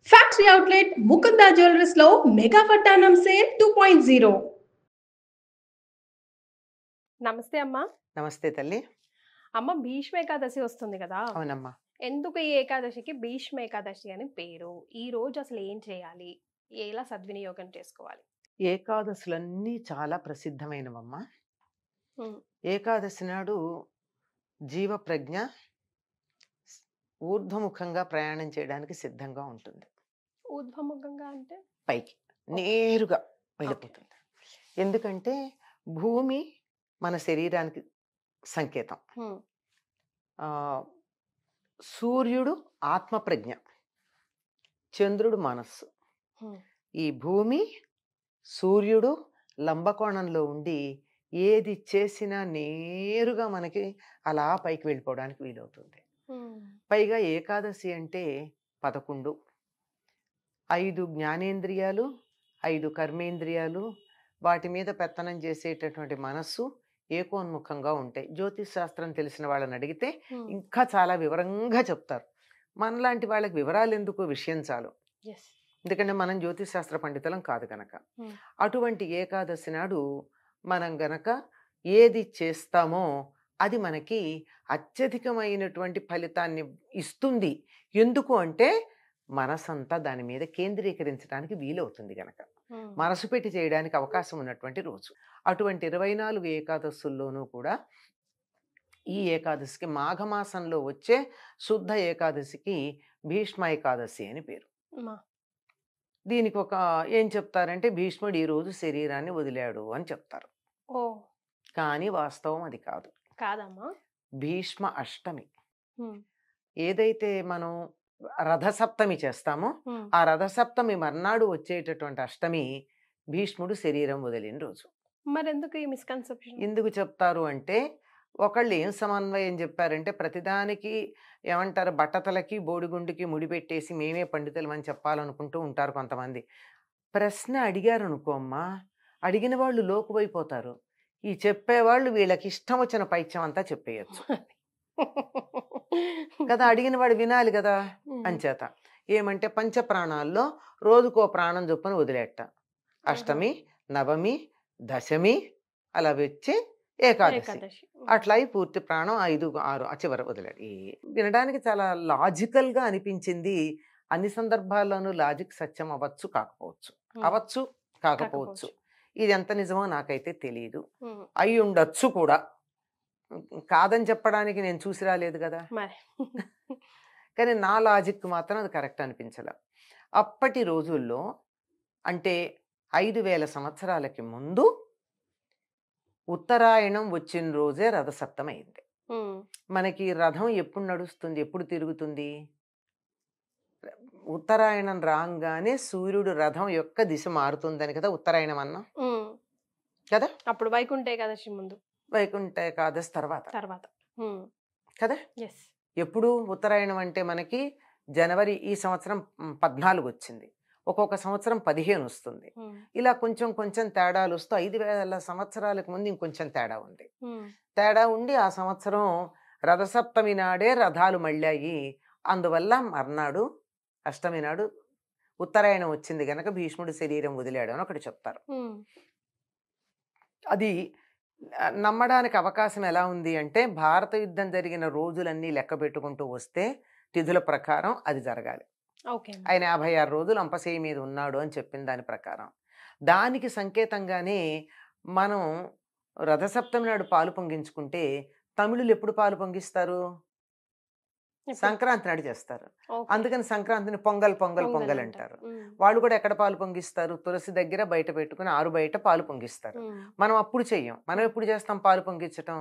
Factory outlet Mukunda jewellers లో mega వడ్డానం sale 2.0. నమస్తే అమ్మా. నమస్తే తల్లి. అమ్మ, భీష్మ ఏకాదశి వస్తుంది కదా. అవునమ్మా. ఎందుకు ఈ ఏకాదశికి భీష్మ ఏకాదశి అని పేరు? ఈ రోజు అసలు ఏం చేయాలి? ఎలా సద్వినియోగం చేసుకోవాలి? ఏకాదశులన్నీ చాలా ప్రసిద్ధమైనవమ్మా. ఉమ్, ఏకాదశి నాడు జీవప్రజ్ఞ ఊర్ధ్వముఖంగా ప్రయాణం చేయడానికి సిద్ధంగా ఉంటుంది. ఊర్ధ్వముఖంగా అంటే పైకి నేరుగా ఓకే. వెళ్ళిపోతుంది. ఎందుకంటే భూమి మన శరీరానికి సంకేతం. ఉమ్, ఆ, సూర్యుడు ఆత్మప్రజ్ఞ, చంద్రుడు మనస్సు. ఉమ్, ఈ భూమి సూర్యుడు లంబకోణంలో ఉండి ఏది చేసినా నేరుగా మనకి అలా పైకి వెళ్ళిపోవడానికి వీలవుతుంది. ఉమ్, పైగా ఏకాదశి అంటే 11, 5 జ్ఞానేంద్రియాలు, 5 కర్మేంద్రియాలు, వాటి మీద పెత్తనం చేసేటటువంటి మనస్సు ఏకోన్ముఖంగా ఉంటాయి. జ్యోతిష్ శాస్త్రం తెలిసిన వాళ్ళని అడిగితే ఉమ్, ఇంకా చాలా వివరంగా చెప్తారు. మనలాంటి వాళ్ళకి వివరాలు ఎందుకు, విషయం చాలు. yes. ఎందుకంటే మనం జ్యోతిష్ శాస్త్ర పండితులం కాదు గనక. ఉమ్, అటువంటి ఏకాదశి నాడు మనం గనక ఏది చేస్తామో అది మనకి అత్యధికమైనటువంటి ఫలితాన్ని ఇస్తుంది. ఎందుకు అంటే మనసంతా దాని మీద కేంద్రీకరించడానికి వీలవుతుంది గనక, ఉమ్, మనసు పెట్టి చేయడానికి అవకాశం ఉన్నటువంటి రోజు. అటువంటి 24 ఏకాదశుల్లోనూ కూడా ఈ ఏకాదశికి, మాఘమాసంలో వచ్చే శుద్ధ ఏకాదశికి భీష్మ ఏకాదశి అని పేరు. అమ్మా. దీనికి ఏం చెప్తారంటే భీష్ముడు ఈ రోజు శరీరాన్ని వదిలాడు అని చెప్తారు. ఓ, కానీ వాస్తవం అది కాదు. కాదమ్మా. భీష్మ అష్టమి. ఉమ్, ఏదైతే మనం రథసప్తమి చేస్తామో ఉమ్, ఆ రథసప్తమి మర్నాడు వచ్చేటటువంటి అష్టమి భీష్ముడు శరీరం వదిలిన రోజు. మరెందుకు ఈ మిస్కన్సెప్షన్? ఎందుకు చెప్తారు అంటే, ఒకళ్ళు ఏం సమన్వయం చెప్పారంటే, ప్రతిదానికి ఏమంటారు, బట్టతలకి బోడిగుండుకి ముడిపెట్టేసి మేమే పండితులం అని చెప్పాలనుకుంటూ ఉంటారు కొంతమంది. ప్రశ్న అడిగారు అనుకో అమ్మా, అడిగిన వాళ్ళు లోకువైపోతారు. ఈ చెప్పేవాళ్ళు వీళ్ళకి ఇష్టం వచ్చిన పైత్యం అంతా చెప్పేయచ్చు కదా. అడిగిన వాడు వినాలి కదా. ఉమ్, అంచేత ఏమంటే పంచప్రాణాల్లో రోజుకో ప్రాణం చొప్పున వదిలేట. అష్టమి, నవమి, దశమి అలా వచ్చి ఏకాదశి. ఏకాదశి. అట్లా ఈ పూర్తి ప్రాణం 5, 6 చివర వదిలాడు. వినడానికి చాలా లాజికల్గా అనిపించింది. అన్ని సందర్భాల్లోనూ లాజిక్ సత్యం అవ్వచ్చు, కాకపోవచ్చు. ఉమ్, అవ్వచ్చు, కాకపోవచ్చు. కాకపోవచ్చు. ఇది ఎంత నిజమో నాకైతే తెలియదు. ఉమ్, అయి ఉండొచ్చు కూడా. కాదని చెప్పడానికి నేను చూసి రాలేదు కదా. మరి కానీ నా లాజిక్ మాత్రం అది కరెక్ట్ అనిపించలే. అప్పటి రోజుల్లో అంటే 5000 సంవత్సరాలకి ముందు ఉత్తరాయణం వచ్చిన రోజే రథసప్తమి అయింది. ఉమ్, మనకి రథం ఎప్పుడు నడుస్తుంది, ఎప్పుడు తిరుగుతుంది? ఉత్తరాయణం రాగానే సూర్యుడు రథం యొక్క దిశ మారుతుందని కదా ఉత్తరాయణం అన్నాం ఉమ్. కదా. అప్పుడు వైకుంఠ ఏకాదశి ముందు, వైకుంఠ ఏకాదశి తర్వాత తర్వాత. కదా. ఎస్. ఎప్పుడు ఉత్తరాయణం అంటే మనకి జనవరి, ఈ సంవత్సరం 14 వచ్చింది. ఒక్కొక్క సంవత్సరం 15 వస్తుంది. ఇలా కొంచెం కొంచెం తేడాలు వస్తూ 5000 సంవత్సరాలకు ముందు ఇంకొంచెం తేడా ఉంది. తేడా ఉండి ఆ సంవత్సరం రథసప్తమి నాడే రథాలు మళ్ళాయి. అందువల్ల మర్నాడు అష్టమి నాడు ఉత్తరాయణం వచ్చింది గనక భీష్ముడు శరీరం వదిలాడు అని ఒకటి చెప్తారు. అది నమ్మడానికి అవకాశం ఎలా ఉంది అంటే, భారత యుద్ధం జరిగిన రోజులన్నీ లెక్క పెట్టుకుంటూ వస్తే తిథుల ప్రకారం అది జరగాలి. ఆయన 56 రోజులు అంపశయ్య మీద ఉన్నాడు అని చెప్పిన దాని ప్రకారం, దానికి సంకేతంగానే మనం రథసప్తమి నాడు పాలు పొంగించుకుంటే తమిళులు ఎప్పుడు పాలు పొంగిస్తారు? సంక్రాంతి నాడు చేస్తారు. అందుకని సంక్రాంతిని పొంగల్ పొంగల్ పొంగల్ అంటారు. వాళ్ళు కూడా ఎక్కడ పాలు పొంగిస్తారు? తులసి దగ్గర బయట పెట్టుకుని ఆరు బయట పాలు పొంగిస్తారు. మనం అప్పుడు చెయ్యం. మనం ఎప్పుడు చేస్తాం పాలు పొంగించటం?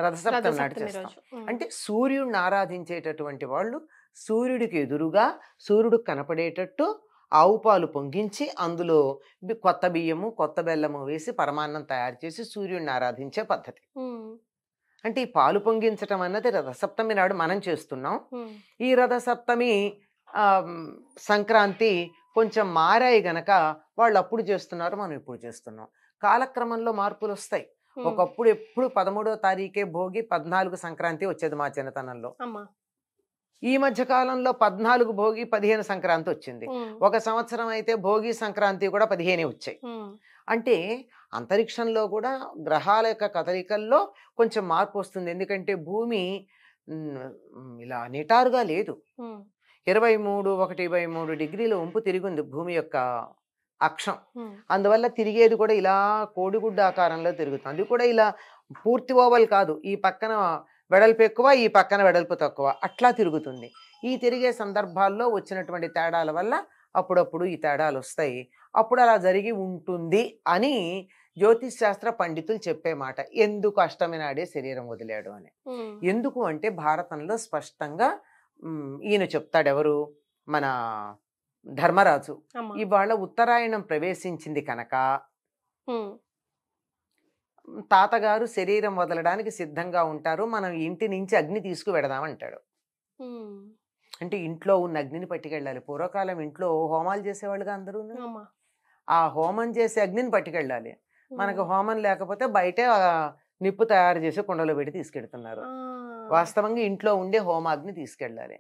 రథసప్తమి నాడు చేస్తాం. అంటే సూర్యుడిని ఆరాధించేటటువంటి వాళ్ళు సూర్యుడికి ఎదురుగా సూర్యుడు కనపడేటట్టు ఆవు పాలు పొంగించి అందులో కొత్త బియ్యము కొత్త బెల్లము వేసి పరమాన్నం తయారు చేసి సూర్యుడిని ఆరాధించే పద్ధతి. అంటే ఈ పాలు పొంగించటం అన్నది రథసప్తమి నాడు మనం చేస్తున్నాం. ఈ రథసప్తమి సంక్రాంతి కొంచెం మారాయి గనక వాళ్ళు అప్పుడు చేస్తున్నారు, మనం ఇప్పుడు చేస్తున్నాం. కాలక్రమంలో మార్పులు వస్తాయి. ఒకప్పుడు ఎప్పుడు 13వ తారీఖే భోగి, 14 సంక్రాంతి వచ్చేది మా చిన్నతనంలో. ఈ మధ్య కాలంలో 14 భోగి 15 సంక్రాంతి వచ్చింది. ఒక సంవత్సరం అయితే భోగి సంక్రాంతి కూడా 15 వచ్చాయి. అంటే అంతరిక్షంలో కూడా గ్రహాల యొక్క కదలికల్లో కొంచెం మార్పు వస్తుంది. ఎందుకంటే భూమి ఇలా నిటారుగా లేదు. 1/3 డిగ్రీల వంపు తిరిగింది భూమి యొక్క అక్షం. అందువల్ల తిరిగేది కూడా ఇలా కోడిగుడ్డ ఆకారంలో తిరుగుతుంది. అది కూడా ఇలా పూర్తి ఓవల్ కాదు, ఈ పక్కన వెడల్పు ఎక్కువ, ఈ పక్కన వెడల్పు తక్కువ, అట్లా తిరుగుతుంది. ఈ తిరిగే సందర్భాల్లో వచ్చినటువంటి తేడాల వల్ల అప్పుడప్పుడు ఈ తేడాలు వస్తాయి. అప్పుడు అలా జరిగి ఉంటుంది అని జ్యోతిష్ శాస్త్ర పండితులు చెప్పే మాట. ఎందుకు అష్టమి నాడే శరీరం వదిలాడు అని. ఎందుకు అంటే భారతంలో స్పష్టంగా ఈయన చెప్తాడు. ఎవరు? మన ధర్మరాజు. ఇవాళ ఉత్తరాయణం ప్రవేశించింది కనుక తాతగారు శరీరం వదలడానికి సిద్ధంగా ఉంటారు, మనం ఇంటి నుంచి అగ్ని తీసుకువెడదామంటాడు. అంటే ఇంట్లో ఉన్న అగ్నిని పట్టుకెళ్ళాలి. పూర్వకాలం ఇంట్లో హోమాలు చేసేవాళ్ళుగా అందరూ. ఆ హోమం చేసే అగ్నిని పట్టుకెళ్ళాలి. మనకు హోమం లేకపోతే బయటే నిప్పు తయారు చేసి కుండలో పెట్టి తీసుకెళ్తున్నారు. వాస్తవంగా ఇంట్లో ఉండే హోమాగ్ని తీసుకెళ్ళాలి.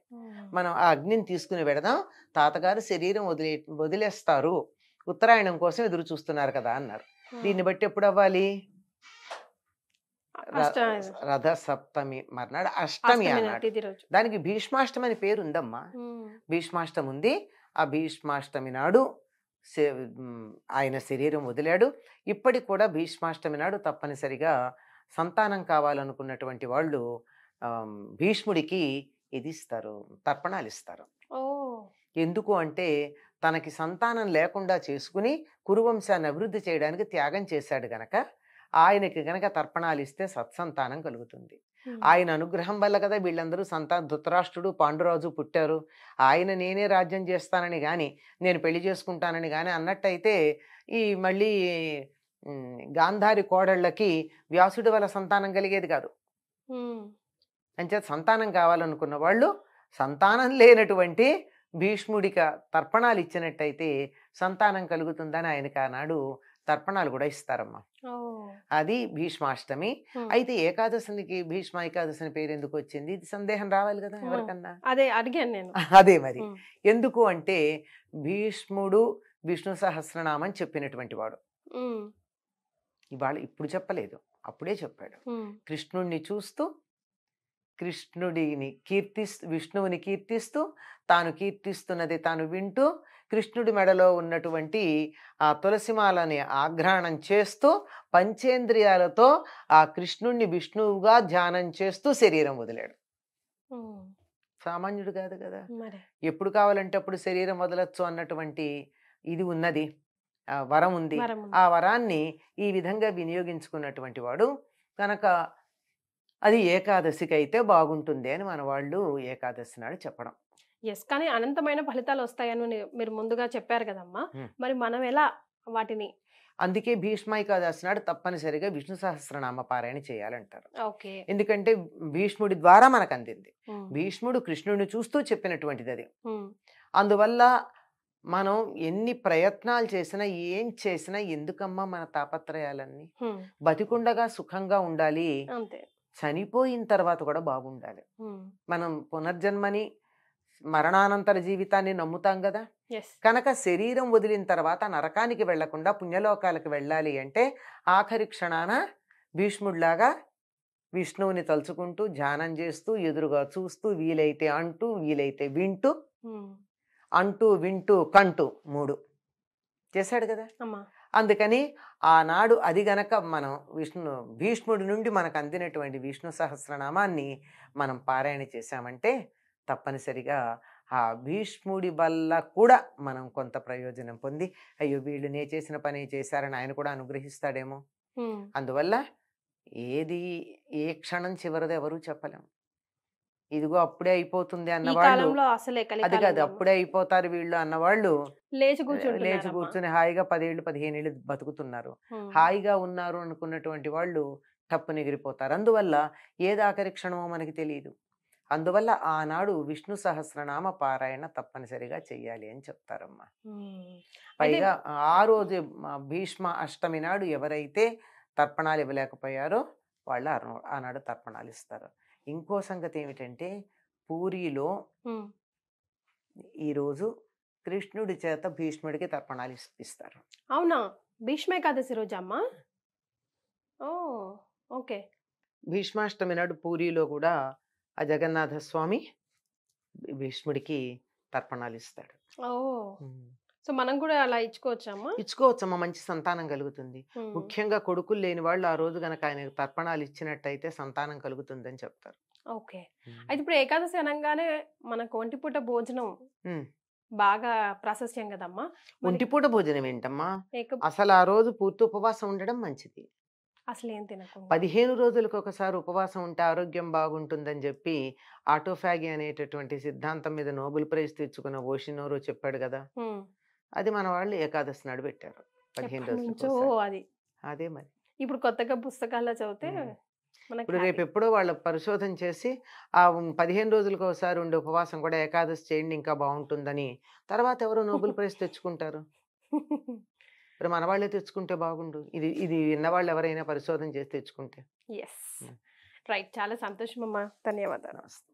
మనం ఆ అగ్నిని తీసుకుని పెడదాం, తాతగారు శరీరం వదిలేస్తారు, ఉత్తరాయణం కోసం ఎదురు చూస్తున్నారు కదా అన్నారు. దీన్ని బట్టి ఎప్పుడు అవ్వాలి? రథ సప్తమి మర్నాడు అష్టమి అన్నాడు. దానికి భీష్మాష్టమి అని పేరు ఉందమ్మా. భీష్మాష్టమి ఉంది. ఆ భీష్మాష్టమి నాడు ఆయన శరీరం వదిలాడు. ఇప్పటికి కూడా భీష్మాష్టమి నాడు తప్పనిసరిగా సంతానం కావాలనుకున్నటువంటి వాళ్ళు భీష్ముడికి ఇది ఇస్తారు, తర్పణాలు ఇస్తారు. ఎందుకు అంటే తనకి సంతానం లేకుండా చేసుకుని కురువంశాన్ని అభివృద్ధి చేయడానికి త్యాగం చేశాడు గనక ఆయనకి గనక తర్పణాలు ఇస్తే సత్సంతానం కలుగుతుంది. ఆయన అనుగ్రహం వల్ల కదా వీళ్ళందరూ ధృతరాష్ట్రుడు పాండురాజు పుట్టారు. ఆయన నేనే రాజ్యం చేస్తానని కానీ, నేను పెళ్లి చేసుకుంటానని కానీ అన్నట్టయితే ఈ మళ్ళీ గాంధారి కోడళ్ళకి వ్యాసుడి వల్ల సంతానం కలిగేది కాదు. అంచేత సంతానం కావాలనుకున్న వాళ్ళు సంతానం లేనటువంటి భీష్ముడికి తర్పణాలు ఇచ్చినట్టయితే సంతానం కలుగుతుందని ఆయనకి ఆనాడు తర్పణాలు కూడా ఇస్తారమ్మా. అది భీష్మాష్టమి. అయితే ఏకాదశికి భీష్మ ఏకాదశి అని పేరు ఎందుకు వచ్చింది? ఇది సందేహం రావాలి కదా ఎవరికన్నా. అదే అడిగాను నేను. అదే మరి ఎందుకు అంటే భీష్ముడు విష్ణు సహస్రనామం చెప్పినటువంటి వాడు. ఇవాళ ఇప్పుడు చెప్పలేదు, అప్పుడే చెప్పాడు. కృష్ణుడిని చూస్తూ కృష్ణుడిని విష్ణువుని కీర్తిస్తూ తాను కీర్తిస్తున్నది తాను వింటూ కృష్ణుడి మెడలో ఉన్నటువంటి ఆ తులసిమాలని ఆఘ్రాణం చేస్తూ పంచేంద్రియాలతో ఆ కృష్ణుడిని విష్ణువుగా ధ్యానం చేస్తూ శరీరం వదిలాడు. సామాన్యుడు కాదు కదా. ఎప్పుడు కావాలంటే అప్పుడు శరీరం వదలొచ్చు అన్నటువంటి ఇది ఉన్నది, వరం ఉంది. ఆ వరాన్ని ఈ విధంగా వినియోగించుకున్నటువంటి వాడు కనుక అది ఏకాదశికి అయితే బాగుంటుంది అని మన వాళ్ళు ఏకాదశి నాడు చెప్పడం. ఎస్, కానీ అనంతమైన ఫలితాలు వస్తాయని మీరు ముందుగా చెప్పారు కదమ్మా, మరి మనం ఎలా వాటిని? అందుకే భీష్మ ఏకాదశి నాడు తప్పనిసరిగా విష్ణు సహస్రనామ పారాయణ చేయాలంటారు. ఎందుకంటే భీష్ముడి ద్వారా మనకు అందింది. భీష్ముడు కృష్ణుడిని చూస్తూ చెప్పినటువంటిది అది. అందువల్ల మనం ఎన్ని ప్రయత్నాలు చేసినా ఏం చేసినా ఎందుకమ్మా మన తాపత్రయాలన్నీ? బతికుండగా సుఖంగా ఉండాలి, చనిపోయిన తర్వాత కూడా బాగుండాలి. మనం పునర్జన్మని మరణానంతర జీవితాన్ని నమ్ముతాం కదా. కనుక శరీరం వదిలిన తర్వాత నరకానికి వెళ్లకుండా పుణ్యలోకాలకు వెళ్ళాలి అంటే ఆఖరి క్షణాన భీష్ముడిలాగా విష్ణువుని తలుచుకుంటూ ధ్యానం చేస్తూ ఎదురుగా చూస్తూ వీలైతే అంటూ వీలైతే వింటూ, అంటూ వింటూ కంటూ 3 చేశాడు కదా. అందుకని ఆనాడు అది గనక మనం భీష్ముడి నుండి మనకు అందినటువంటి విష్ణు సహస్రనామాన్ని మనం పారాయణ చేశామంటే తప్పనిసరిగా ఆ భీష్ముడి వల్ల కూడా మనం కొంత ప్రయోజనం పొంది, అయ్యో వీళ్ళు నే చేసిన పని చేశారని ఆయన కూడా అనుగ్రహిస్తాడేమో. అందువల్ల ఏది ఏ క్షణం చివరిది ఎవరు చెప్పలేము. ఇదిగో అప్పుడే అయిపోతుంది అన్నవాళ్ళు, అది కాదు అప్పుడే అయిపోతారు వీళ్ళు అన్నవాళ్ళు లేచి కూర్చుని హాయిగా 10 ఏళ్ళు 15 ఏళ్ళు బతుకుతున్నారు. హాయిగా ఉన్నారు అనుకున్నటువంటి వాళ్ళు తప్పు నిగిరిపోతారు. అందువల్ల ఏది ఆఖరి క్షణమో మనకి తెలియదు. అందువల్ల ఆనాడు విష్ణు సహస్రనామ పారాయణ తప్పనిసరిగా చెయ్యాలి అని చెప్తారమ్మా. పైగా ఆ రోజు భీష్మ అష్టమి నాడు ఎవరైతే తర్పణాలు ఇవ్వలేకపోయారో వాళ్ళు ఆనాడు తర్పణాలు ఇస్తారు. ఇంకో సంగతి ఏమిటంటే పూరిలో ఉమ్. ఈరోజు కృష్ణుడి చేత భీష్ముడికి తర్పణాలు ఇస్తారు. అవునా? భీష్మ ఏకాదశి రోజు అమ్మా? ఓ, ఓకే. భీష్మాష్టమి నాడు పూరిలో కూడా ఆ జగన్నాథ స్వామి భీష్ముడికి తర్పణాలు ఇస్తాడు. ఓ, సో మనం కూడా అలా ఇచ్చుకోవచ్చమ్మా? ఇచ్చుకోవచ్చమ్మా, మంచి సంతానం కలుగుతుంది. ముఖ్యంగా కొడుకులు లేని వాళ్ళు ఆ రోజు గనక ఆయనకు తర్పణాలు ఇచ్చినట్టయితే సంతానం కలుగుతుందని చెప్తారు. ఓకే. అయితే ఇప్పుడు ఏకాదశి అనగానే మనకు ఒంటిపూట భోజనం ఉమ్. బాగా ప్రాశస్త్యం కదమ్మా. మరి ఒంటిపూట భోజనం ఏంటమ్మా, ఏక అసలు ఆ రోజు పూర్తి ఉపవాసం ఉండడం మంచిది. అసలు ఏం తినకుండా 15 రోజులకు ఒకసారి ఉపవాసం ఉంటే ఆరోగ్యం బాగుంటుందని చెప్పి ఆటోఫాగి అనేటటువంటి సిద్ధాంతం మీద నోబెల్ ప్రైజ్ తెచ్చుకున్న ఓషినోరో చెప్పాడు కదా. ఉమ్. అది మన వాళ్ళు ఏకాదశి నాడు పెట్టారు 15 ఎప్పటి రోజులకు నుంచో ఒకసారి. అది. అదే మరి. ఇప్పుడు కొత్తగా పుస్తకాల్లో చదివితే ఉమ్. మనకి ఇప్పుడు హ్యాపీ. రేపు ఎప్పుడో వాళ్ళ పరిశోధన చేసి ఆ 15 రోజులకు ఒకసారి ఉండే ఉపవాసం కూడా ఏకాదశి చేయండి ఇంకా బాగుంటుందని తర్వాత ఎవరో నోబెల్ ప్రైజ్ తెచ్చుకుంటారు. ఇప్పుడు మన వాళ్ళే తెచ్చుకుంటే బాగుండు. ఇది ఇది విన్నవాళ్ళు ఎవరైనా పరిశోధన చేసి తెచ్చుకుంటే. Yes, right. చాలా సంతోషం అమ్మా, ధన్యవాదాలు. నమస్తే.